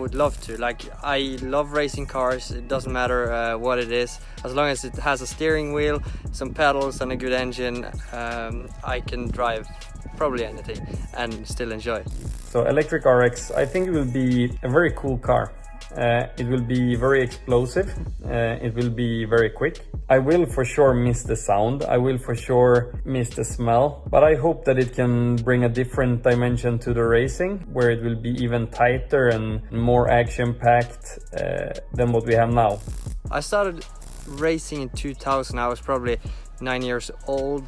would love to. Like, I love racing cars. It doesn't matter what it is, as long as it has a steering wheel, some pedals and a good engine. I can drive probably anything and still enjoy. So electric RX, I think it will be a very cool car. It will be very explosive, it will be very quick. I will for sure miss the sound, I will for sure miss the smell, but I hope that it can bring a different dimension to the racing, where it will be even tighter and more action-packed than what we have now. I started racing in 2000, I was probably 9 years old.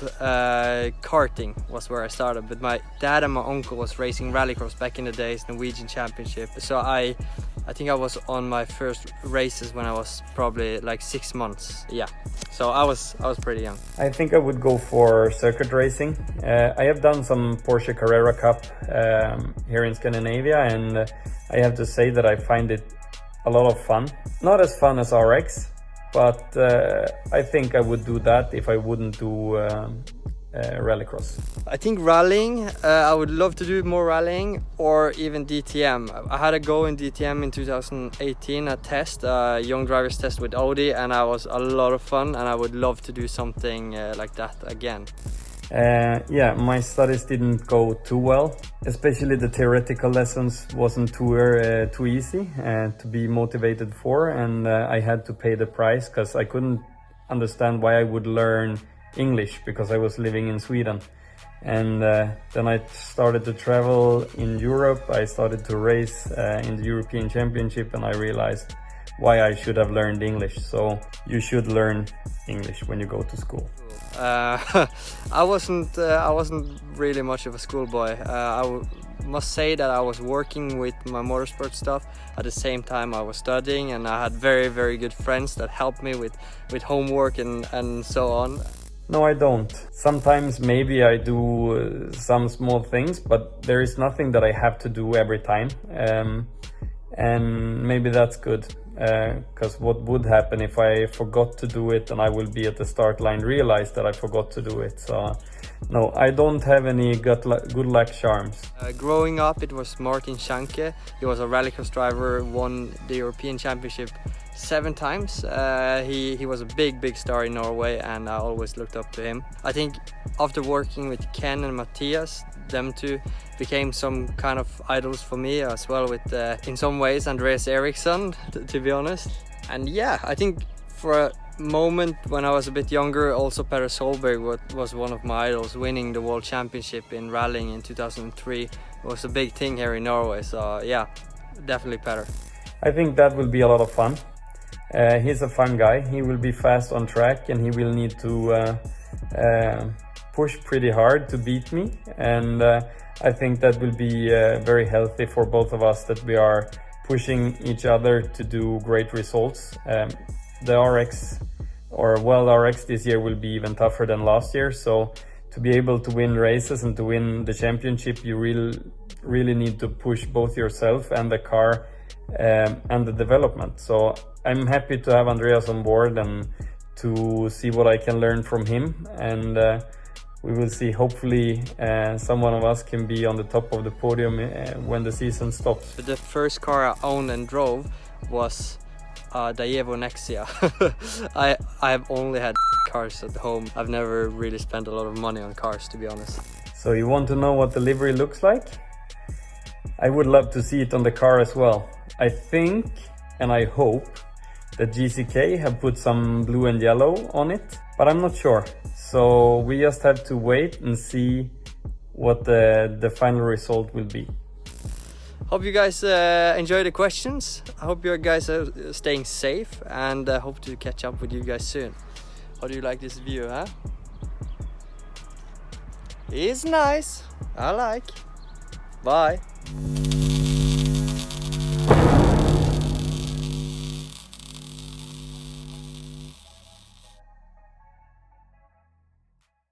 Karting was where I started, but my dad and my uncle was racing rallycross back in the days, Norwegian Championship. So I think I was on my first races when I was probably like 6 months. Yeah, so I was pretty young. I think I would go for circuit racing. I have done some Porsche Carrera Cup here in Scandinavia, and I have to say that I find it a lot of fun. Not as fun as RX, but I think I would do that if I wouldn't do rallycross. I think rallying, I would love to do more rallying, or even DTM. I had a go in DTM in 2018, a test, a young drivers test with Audi, and I was a lot of fun, and I would love to do something like that again. Yeah, my studies didn't go too well, especially the theoretical lessons wasn't too easy to be motivated for, and I had to pay the price because I couldn't understand why I would learn English, because I was living in Sweden. And then I started to travel in Europe, I started to race in the European Championship, and I realized why I should have learned English. So you should learn English when you go to school. I wasn't really much of a schoolboy. Must say that I was working with my motorsport stuff at the same time I was studying, and I had very good friends that helped me with homework and so on. No, I don't. Sometimes maybe I do some small things, but there is nothing that I have to do every time, and maybe that's good. Because what would happen if I forgot to do it and I will be at the start line realize that I forgot to do it. So no, I don't have any good luck charms. Growing up, it was Martin Schanke. He was a rallycross driver, won the European Championship 7 times. He was a big star in Norway, and I always looked up to him. I think after working with Ken and Matthias, them two became some kind of idols for me as well, with in some ways Andreas Anton, to be honest. And yeah, I think for a moment when I was a bit younger, also Petter Solberg was one of my idols. Winning the World Championship in rallying in 2003 was a big thing here in Norway. So yeah, definitely Petter. I think that will be a lot of fun. He's a fun guy. He will be fast on track, and he will need to push pretty hard to beat me, and I think that will be very healthy for both of us, that we are pushing each other to do great results. The RX this year will be even tougher than last year, so to be able to win races and to win the championship, you really need to push both yourself and the car and the development. So I'm happy to have Andreas on board and to see what I can learn from him, and we will see. Hopefully someone of us can be on the top of the podium when the season stops. The first car I owned and drove was Daewoo Nexia. I've only had cars at home. I've never really spent a lot of money on cars, to be honest. So you want to know what the livery looks like? I would love to see it on the car as well. I think and I hope that GCK have put some blue and yellow on it, but I'm not sure. So we just have to wait and see what the final result will be. Hope you guys enjoy the questions. I hope you guys are staying safe, and hope to catch up with you guys soon. How do you like this view, huh? It's nice. I like. Bye.